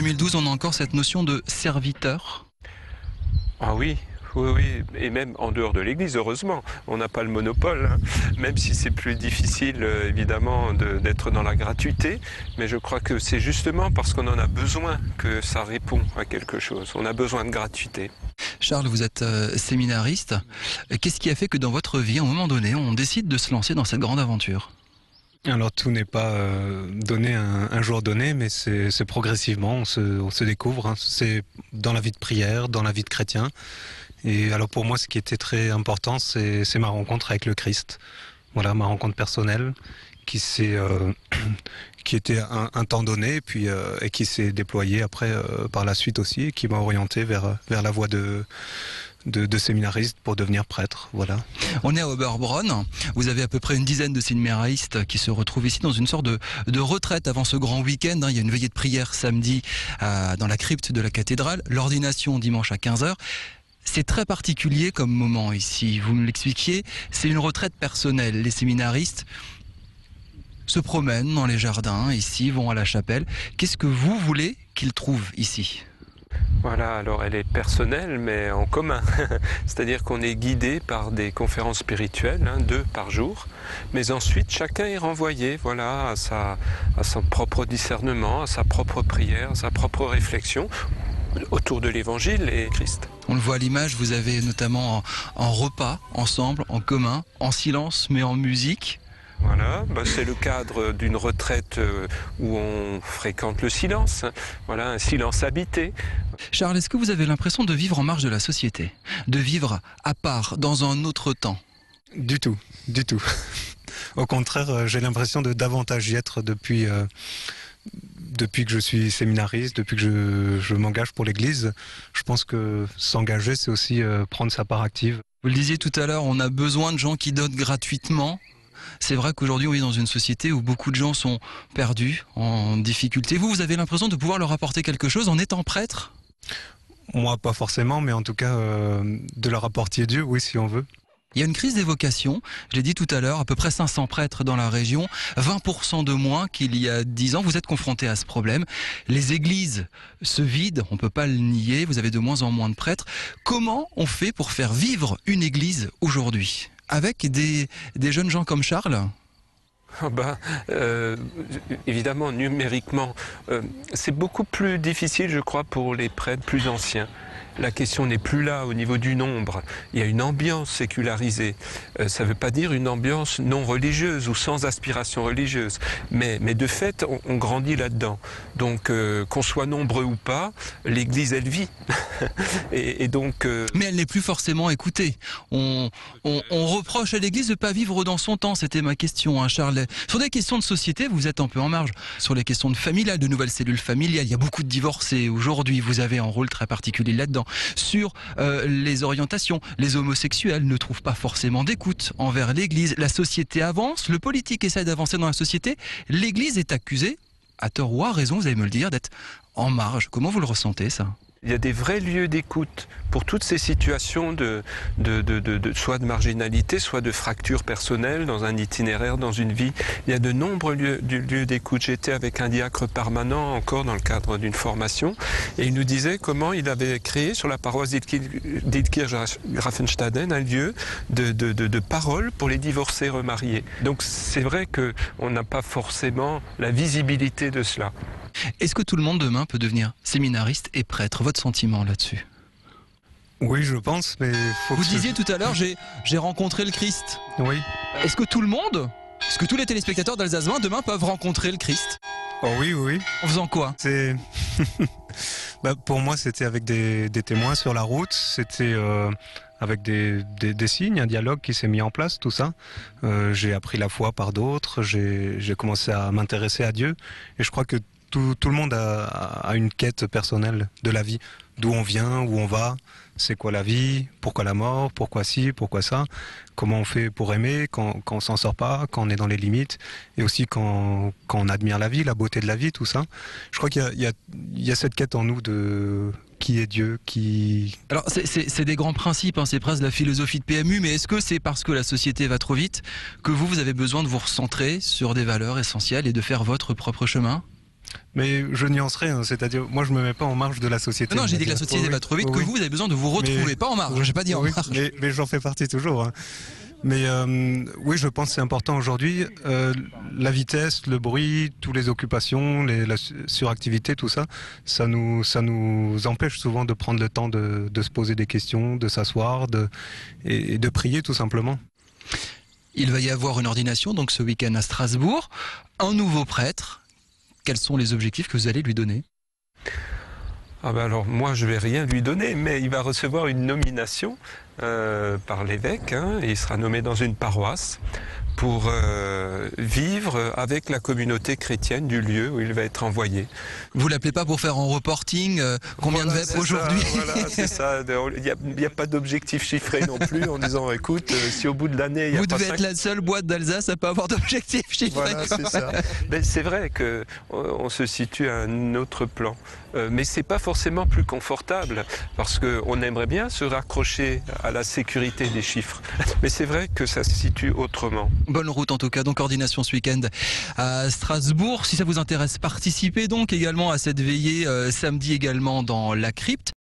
2012, on a encore cette notion de serviteur. Ah oui, oui, et même en dehors de l'Église, heureusement, on n'a pas le monopole, hein. Même si c'est plus difficile, évidemment, d'être dans la gratuité, mais je crois que c'est justement parce qu'on en a besoin que ça répond à quelque chose. On a besoin de gratuité. Charles, vous êtes séminariste. Qu'est-ce qui a fait que dans votre vie, à un moment donné, on décide de se lancer dans cette grande aventure ? Alors tout n'est pas donné un jour donné, mais c'est progressivement, on se découvre, hein. C'est dans la vie de prière, dans la vie de chrétien. Et alors pour moi, ce qui était très important, c'est ma rencontre avec le Christ. Voilà, ma rencontre personnelle qui était un temps donné, et qui s'est déployée après par la suite aussi, et qui m'a orienté vers la voie de séminariste pour devenir prêtre, voilà. On est à Oberbronn, vous avez à peu près une dizaine de séminaristes qui se retrouvent ici dans une sorte de retraite avant ce grand week-end. Il y a une veillée de prière samedi dans la crypte de la cathédrale, l'ordination dimanche à 15h. C'est très particulier comme moment ici, vous me l'expliquiez, c'est une retraite personnelle. Les séminaristes se promènent dans les jardins, ici, vont à la chapelle. Qu'est-ce que vous voulez qu'ils trouvent ici ? Voilà, alors elle est personnelle, mais en commun. C'est-à-dire qu'on est guidé par des conférences spirituelles, 2 par jour, mais ensuite chacun est renvoyé, voilà, à son propre discernement, à sa propre prière, à sa propre réflexion autour de l'Évangile et Christ. On le voit à l'image, vous avez notamment en repas, ensemble, en commun, en silence, mais en musique. Voilà, c'est le cadre d'une retraite où on fréquente le silence, voilà, un silence habité. Charles, est-ce que vous avez l'impression de vivre en marge de la société, de vivre à part, dans un autre temps ? Du tout, du tout. Au contraire, j'ai l'impression de davantage y être depuis que je suis séminariste, depuis que je m'engage pour l'Église. Je pense que s'engager, c'est aussi prendre sa part active. Vous le disiez tout à l'heure, on a besoin de gens qui donnent gratuitement. C'est vrai qu'aujourd'hui, on vit dans une société où beaucoup de gens sont perdus, en difficulté. Vous avez l'impression de pouvoir leur apporter quelque chose en étant prêtre ? Moi, pas forcément, mais en tout cas, de leur apporter Dieu, oui, si on veut. Il y a une crise des vocations, je l'ai dit tout à l'heure, à peu près 500 prêtres dans la région, 20% de moins qu'il y a 10 ans. Vous êtes confrontés à ce problème. Les églises se vident, on ne peut pas le nier, vous avez de moins en moins de prêtres. Comment on fait pour faire vivre une église aujourd'hui ? Avec des jeunes gens comme Charles ? Évidemment, numériquement, c'est beaucoup plus difficile, je crois, pour les prêtres plus anciens. La question n'est plus là au niveau du nombre. Il y a une ambiance sécularisée. Ça ne veut pas dire une ambiance non religieuse ou sans aspiration religieuse. Mais de fait, on grandit là-dedans. Donc, qu'on soit nombreux ou pas, l'Église, elle vit. et donc, Mais elle n'est plus forcément écoutée. On reproche à l'Église de ne pas vivre dans son temps. C'était ma question, Charles. Sur des questions de société, vous êtes un peu en marge. Sur les questions de familiales, de nouvelles cellules familiales, il y a beaucoup de divorcés. Aujourd'hui, vous avez un rôle très particulier là-dedans. Sur les orientations, les homosexuels ne trouvent pas forcément d'écoute envers l'Église. La société avance, le politique essaie d'avancer dans la société. L'Église est accusée, à tort ou à raison, vous allez me le dire, d'être en marge. Comment vous le ressentez, ça ? Il y a des vrais lieux d'écoute pour toutes ces situations soit de marginalité, soit de fracture personnelle dans un itinéraire, dans une vie. Il y a de nombreux lieux d'écoute. J'étais avec un diacre permanent encore dans le cadre d'une formation et il nous disait comment il avait créé sur la paroisse d'Ilkirch-Grafenstaden un lieu de parole pour les divorcés remariés. Donc c'est vrai qu'on n'a pas forcément la visibilité de cela. Est-ce que tout le monde demain peut devenir séminariste et prêtre ? Votre sentiment là-dessus ? Oui, je pense, mais Vous disiez tout à l'heure, j'ai rencontré le Christ. Oui. Est-ce que tous les téléspectateurs d'Alsace 20 demain peuvent rencontrer le Christ ? Oh oui, oui. En faisant quoi ? C'est... pour moi, c'était avec des témoins sur la route, c'était avec des signes, un dialogue qui s'est mis en place, tout ça. J'ai appris la foi par d'autres, j'ai commencé à m'intéresser à Dieu, et je crois que tout le monde a une quête personnelle de la vie. D'où on vient, où on va, c'est quoi la vie, pourquoi la mort, pourquoi ci, pourquoi ça, comment on fait pour aimer quand on s'en sort pas, quand on est dans les limites, et aussi quand on admire la vie, la beauté de la vie, tout ça. Je crois qu'il y a cette quête en nous de qui est Dieu, qui... Alors c'est des grands principes, c'est presque la philosophie de PMU, mais est-ce que c'est parce que la société va trop vite que vous avez besoin de vous recentrer sur des valeurs essentielles et de faire votre propre chemin ? Mais je nuancerai, hein, c'est-à-dire, moi je me mets pas en marge de la société. Non, j'ai dit que la société va trop vite, que vous avez besoin de vous retrouver, pas en marge. J'ai pas dit en marge. Mais j'en fais partie toujours. Hein. Mais oui, je pense que c'est important aujourd'hui. La vitesse, le bruit, toutes les occupations, la suractivité, tout ça, ça nous empêche souvent de prendre le temps de se poser des questions, de s'asseoir et de prier tout simplement. Il va y avoir une ordination donc ce week-end à Strasbourg. Un nouveau prêtre. Quels sont les objectifs que vous allez lui donner ? Ah ben alors moi je vais rien lui donner, mais il va recevoir une nomination par l'évêque, hein, et il sera nommé dans une paroisse pour vivre avec la communauté chrétienne du lieu où il va être envoyé. Vous l'appelez pas pour faire un reporting combien de vêpres aujourd'hui ? Voilà, c'est ça. Il n'y a pas d'objectif chiffré non plus en disant écoute, si au bout de l'année il y a vous pas devez être la seule boîte d'Alsace à pas avoir d'objectif chiffré. Voilà, c'est ça. Mais c'est vrai que on se situe à un autre plan. Mais c'est pas forcément plus confortable parce qu'on aimerait bien se raccrocher à la sécurité des chiffres. Mais c'est vrai que ça se situe autrement. Bonne route en tout cas, donc ordination ce week-end à Strasbourg. Si ça vous intéresse, participez donc également à cette veillée samedi également dans la crypte.